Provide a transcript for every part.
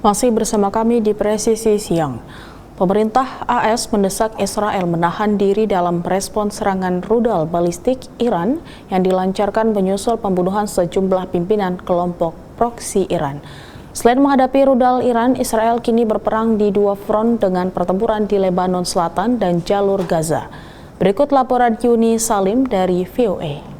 Masih bersama kami di Presisi Siang. Pemerintah AS mendesak Israel menahan diri dalam respon serangan rudal balistik Iran yang dilancarkan menyusul pembunuhan sejumlah pimpinan kelompok proksi Iran. Selain menghadapi rudal Iran, Israel kini berperang di dua front dengan pertempuran di Lebanon Selatan dan jalur Gaza. Berikut laporan Yuni Salim dari VOA.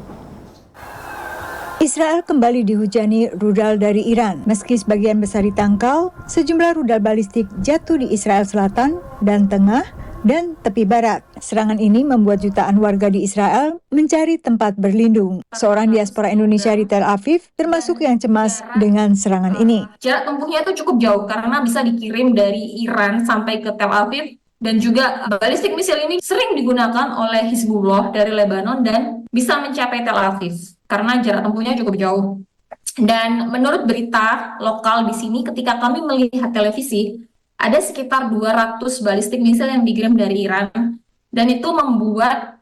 Israel kembali dihujani rudal dari Iran. Meski sebagian besar ditangkal, sejumlah rudal balistik jatuh di Israel Selatan dan Tengah dan tepi barat. Serangan ini membuat jutaan warga di Israel mencari tempat berlindung. Seorang diaspora Indonesia di Tel Aviv termasuk yang cemas dengan serangan ini. Jarak tempuhnya itu cukup jauh karena bisa dikirim dari Iran sampai ke Tel Aviv. Dan juga balistik misil ini sering digunakan oleh Hizbullah dari Lebanon dan bisa mencapai Tel Aviv karena jarak tempuhnya cukup jauh. Dan menurut berita lokal di sini, ketika kami melihat televisi, ada sekitar 200 balistik misil yang dikirim dari Iran, dan itu membuat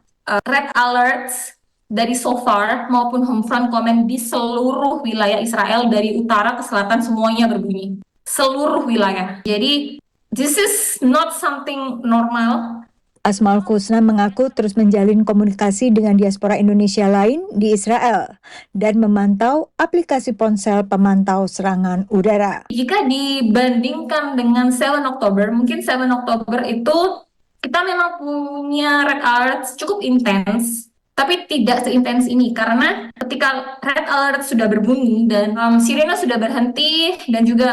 red alerts dari SOFAR maupun Homefront Command di seluruh wilayah Israel dari utara ke selatan semuanya berbunyi. Seluruh wilayah. Jadi this is not something normal. Asmaul Husna mengaku terus menjalin komunikasi dengan diaspora Indonesia lain di Israel dan memantau aplikasi ponsel pemantau serangan udara. Jika dibandingkan dengan 7 Oktober, mungkin 7 Oktober itu kita memang punya red alert cukup intens, tapi tidak seintens ini karena ketika red alert sudah berbunyi dan sirene sudah berhenti dan juga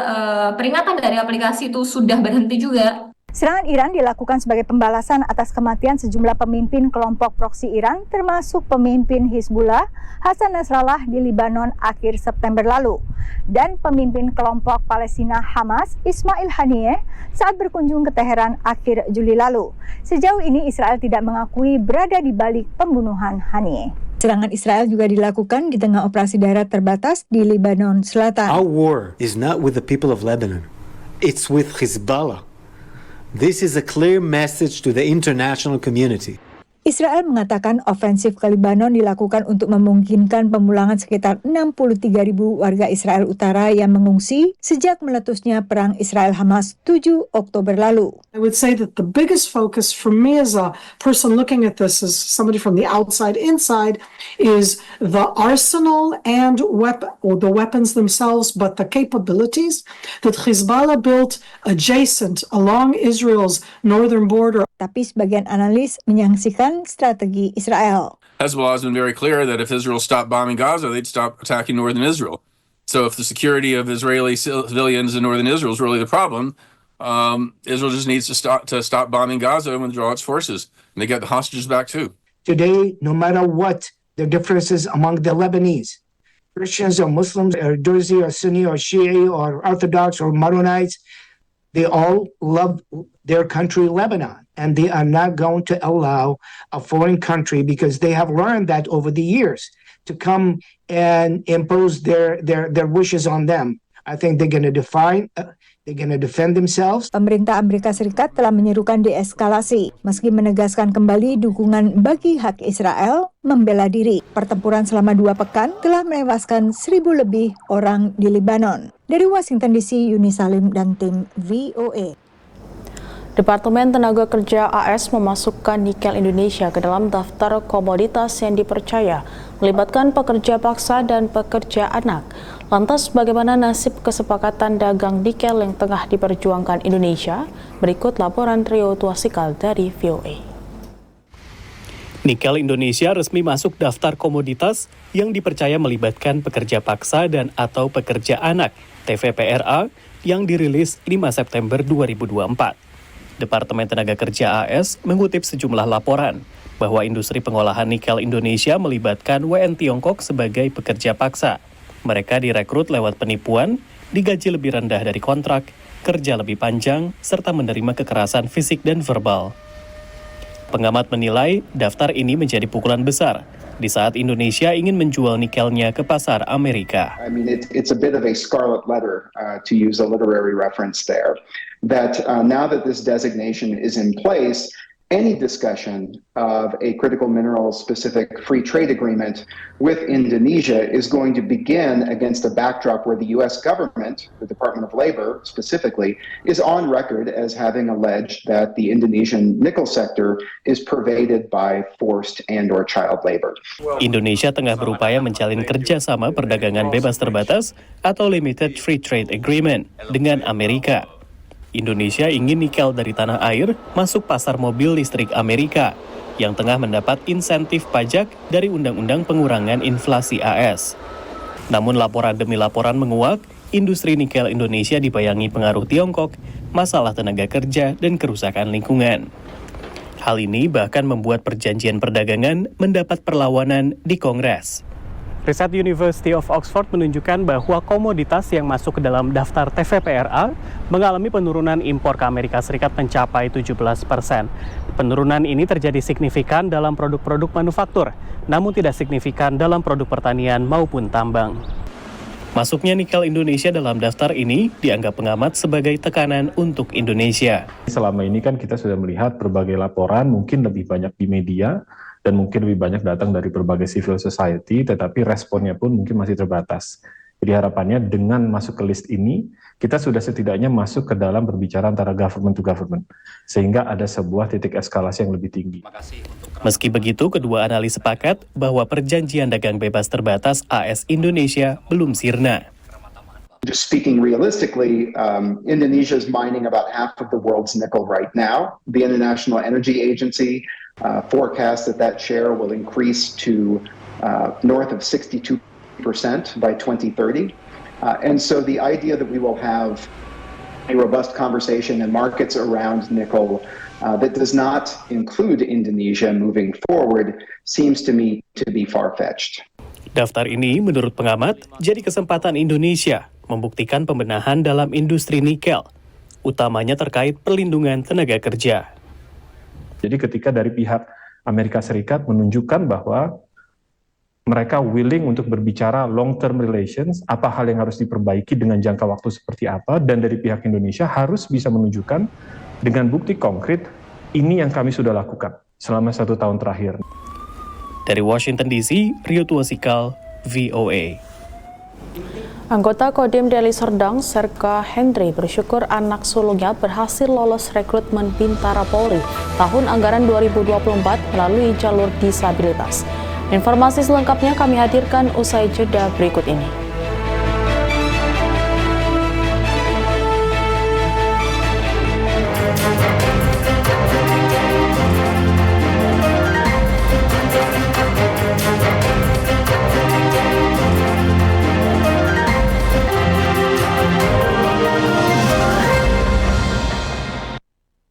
peringatan dari aplikasi itu sudah berhenti juga. Serangan Iran dilakukan sebagai pembalasan atas kematian sejumlah pemimpin kelompok proksi Iran, termasuk pemimpin Hizbullah Hasan Nasrallah di Lebanon akhir September lalu, dan pemimpin kelompok Palestina Hamas Ismail Haniyeh saat berkunjung ke Teheran akhir Juli lalu. Sejauh ini Israel tidak mengakui berada di balik pembunuhan Haniyeh. Serangan Israel juga dilakukan di tengah operasi darat terbatas di Lebanon Selatan. Our war is not with the people of Lebanon. It's with Hezbollah. This is a clear message to the international community. Israel mengatakan ofensif ke Lebanon dilakukan untuk memungkinkan pemulangan sekitar 63.000 warga Israel Utara yang mengungsi sejak meletusnya perang Israel-Hamas 7 Oktober lalu. I would say that the biggest focus for me as a person looking at this as somebody from the outside inside is the arsenal and the weapons themselves, but the capabilities that Hezbollah built adjacent along Israel's northern border. Tapi sebagian analis menyaksikan strategi Israel. Hezbollah has been very clear that if Israel stopped bombing Gaza, they'd stop attacking northern Israel. So if the security of Israeli civilians in northern Israel is really the problem, Israel just needs to stop bombing Gaza and withdraw its forces. And they get the hostages back too. Today, no matter what the differences among the Lebanese, Christians or Muslims or Druzi or Sunni or Shia or Orthodox or Maronites, they all love their country, Lebanon, and they are not going to allow a foreign country, because they have learned that over the years, to come and impose their wishes on them. I think they're going to defend themselves. Pemerintah Amerika Serikat telah menyerukan deeskalasi, meski menegaskan kembali dukungan bagi hak Israel membela diri. Pertempuran selama 2 pekan telah menewaskan 1.000 lebih orang di Lebanon. Dari Washington DC, Yuni Salim dan tim VOA. Departemen Tenaga Kerja AS memasukkan nikel Indonesia ke dalam daftar komoditas yang dipercaya melibatkan pekerja paksa dan pekerja anak. Lantas bagaimana nasib kesepakatan dagang nikel yang tengah diperjuangkan Indonesia? Berikut laporan Rio Tuasikal dari VOA. Nikel Indonesia resmi masuk daftar komoditas yang dipercaya melibatkan pekerja paksa dan atau pekerja anak (TVPRA) yang dirilis 5 September 2024. Departemen Tenaga Kerja AS mengutip sejumlah laporan bahwa industri pengolahan nikel Indonesia melibatkan WN Tiongkok sebagai pekerja paksa. Mereka direkrut lewat penipuan, digaji lebih rendah dari kontrak, kerja lebih panjang, serta menerima kekerasan fisik dan verbal. Pengamat menilai daftar ini menjadi pukulan besar di saat Indonesia ingin menjual nikelnya ke pasar Amerika. I mean, it's a bit of a scarlet letter, to use a literary reference there, that now that this designation is in place, any discussion of a critical minerals specific free trade agreement with Indonesia is going to begin against a backdrop where the US government, the Department of Labor specifically, is on record as having alleged that the Indonesian nickel sector is pervaded by forced and/or child labor. Indonesia tengah berupaya menjalin kerjasama perdagangan bebas terbatas atau Limited Free Trade Agreement dengan Amerika. Indonesia ingin nikel dari tanah air masuk pasar mobil listrik Amerika yang tengah mendapat insentif pajak dari Undang-Undang Pengurangan Inflasi AS. Namun laporan demi laporan menguak, industri nikel Indonesia dibayangi pengaruh Tiongkok, masalah tenaga kerja, dan kerusakan lingkungan. Hal ini bahkan membuat perjanjian perdagangan mendapat perlawanan di Kongres. Riset University of Oxford menunjukkan bahwa komoditas yang masuk ke dalam daftar TVPRA mengalami penurunan impor ke Amerika Serikat mencapai 17%. Penurunan ini terjadi signifikan dalam produk-produk manufaktur, namun tidak signifikan dalam produk pertanian maupun tambang. Masuknya nikel Indonesia dalam daftar ini dianggap pengamat sebagai tekanan untuk Indonesia. Selama ini kan kita sudah melihat berbagai laporan, mungkin lebih banyak di media, dan mungkin lebih banyak datang dari berbagai civil society, tetapi responnya pun mungkin masih terbatas. Jadi harapannya dengan masuk ke list ini, kita sudah setidaknya masuk ke dalam berbicara antara government to government, sehingga ada sebuah titik eskalasi yang lebih tinggi. Meski begitu, kedua analis sepakat bahwa perjanjian dagang bebas terbatas AS Indonesia belum sirna. Just speaking realistically, Indonesia is mining about half of the world's nickel right now. The International Energy Agency forecasts that share will increase to north of 62% by 2030. And so the idea that we will have a robust conversation in markets around nickel that does not include Indonesia moving forward seems to me to be far-fetched. Daftar ini menurut pengamat jadi kesempatan Indonesia membuktikan pembenahan dalam industri nikel, utamanya terkait perlindungan tenaga kerja. Jadi ketika dari pihak Amerika Serikat menunjukkan bahwa mereka willing untuk berbicara long-term relations, apa hal yang harus diperbaiki dengan jangka waktu seperti apa, dan dari pihak Indonesia harus bisa menunjukkan dengan bukti konkret, ini yang kami sudah lakukan selama 1 tahun terakhir. Dari Washington DC, Rio Tuasikal, VOA. Anggota Kodim Deli Serdang, Serka Hendry, bersyukur anak sulungnya berhasil lolos rekrutmen Bintara Polri tahun anggaran 2024 melalui jalur disabilitas. Informasi selengkapnya kami hadirkan usai jeda berikut ini.